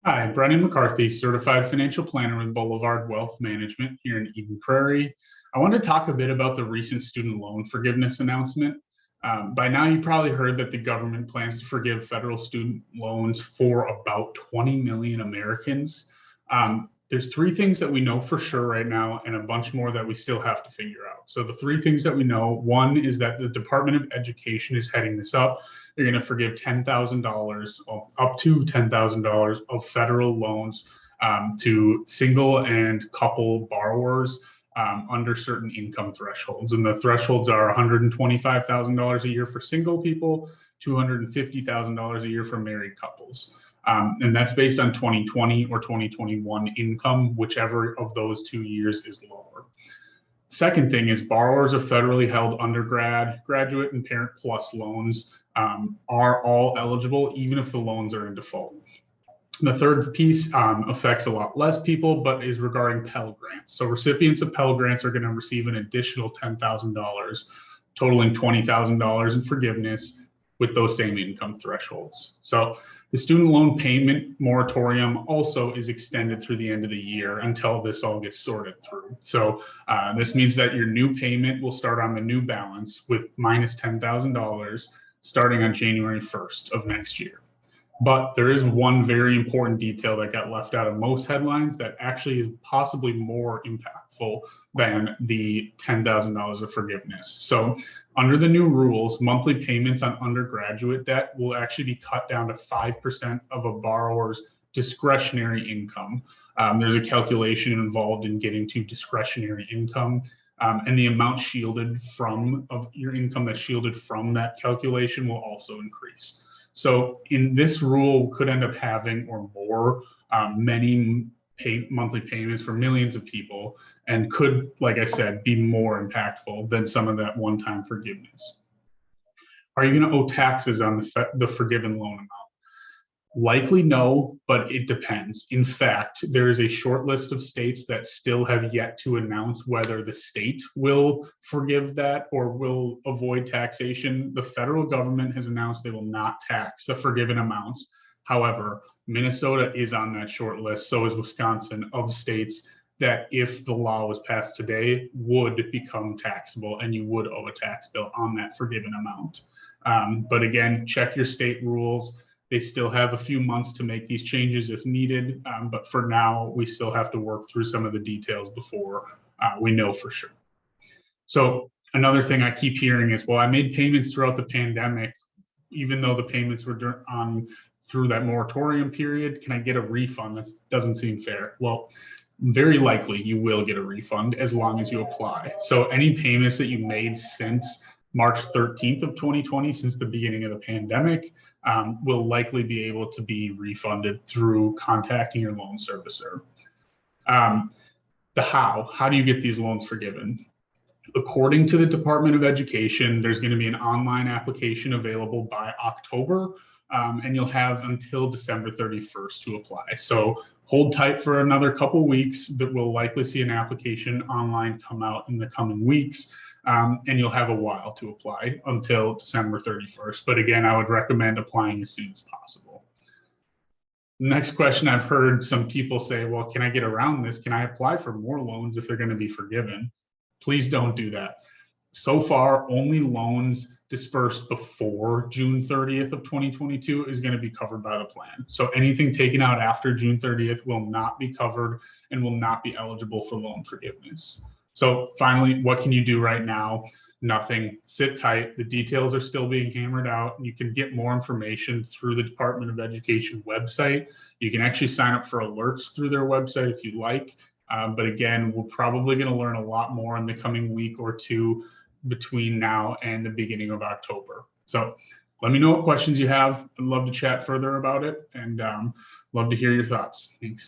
Hi, Brennan McCarthy, certified financial planner with Boulevard Wealth Management here in Eden Prairie. I want to talk a bit about the recent student loan forgiveness announcement. By now, you probably heard that the government plans to forgive federal student loans for about 20 million Americans. There's three things that we know for sure right now, and a bunch more that we still have to figure out. So, the three things that we know: one is that the Department of Education is heading this up. They're going to forgive $10,000, up to $10,000 of federal loans to single and couple borrowers under certain income thresholds. And the thresholds are $125,000 a year for single people, $250,000 a year for married couples. And that's based on 2020 or 2021 income, whichever of those 2 years is lower. Second thing is borrowers of federally held undergrad, graduate, and Parent Plus loans are all eligible, even if the loans are in default. The third piece affects a lot less people, but is regarding Pell Grants. So recipients of Pell Grants are going to receive an additional $10,000, totaling $20,000 in forgiveness with those same income thresholds. So the student loan payment moratorium also is extended through the end of the year until this all gets sorted through. So this means that your new payment will start on the new balance with minus $10,000 starting on January 1st of next year. But there is one very important detail that got left out of most headlines that actually is possibly more impactful than the $10,000 of forgiveness. So under the new rules, monthly payments on undergraduate debt will actually be cut down to 5% of a borrower's discretionary income. There's a calculation involved in getting to discretionary income. And the amount shielded from of your income that's shielded from that calculation will also increase. So in this rule could end up having or more many monthly payments for millions of people, and could, like I said, be more impactful than some of that one-time forgiveness. Are you going to owe taxes on the forgiven loan amount? Likely no, but it depends. In fact, there is a short list of states that still have yet to announce whether the state will forgive that or will avoid taxation. The federal government has announced they will not tax the forgiven amounts. However, Minnesota is on that short list, so is Wisconsin, of states that, if the law was passed today, would become taxable and you would owe a tax bill on that forgiven amount. But again, check your state rules. They still have a few months to make these changes if needed, but for now, we still have to work through some of the details before we know for sure. So another thing I keep hearing is, well, I made payments throughout the pandemic, even though the payments were on through that moratorium period. Can I get a refund? That doesn't seem fair. Well, very likely you will get a refund as long as you apply. So any payments that you made since March 13th of 2020, since the beginning of the pandemic, will likely be able to be refunded through contacting your loan servicer. How do you get these loans forgiven? According to the Department of Education, there's going to be an online application available by October, and you'll have until December 31st to apply. So hold tight for another couple weeks. That we'll likely see an application online come out in the coming weeks. And you'll have a while to apply until December 31st. But again, I would recommend applying as soon as possible. Next question, I've heard some people say, well, can I get around this? Can I apply for more loans if they're going to be forgiven? Please don't do that. So far, only loans dispersed before June 30th of 2022 is going to be covered by the plan. So anything taken out after June 30th will not be covered and will not be eligible for loan forgiveness. So finally, what can you do right now? Nothing. Sit tight. The details are still being hammered out. You can get more information through the Department of Education website. You can actually sign up for alerts through their website if you like. But again, we're probably going to learn a lot more in the coming week or two between now and the beginning of October. So let me know what questions you have. I'd love to chat further about it, and love to hear your thoughts. Thanks.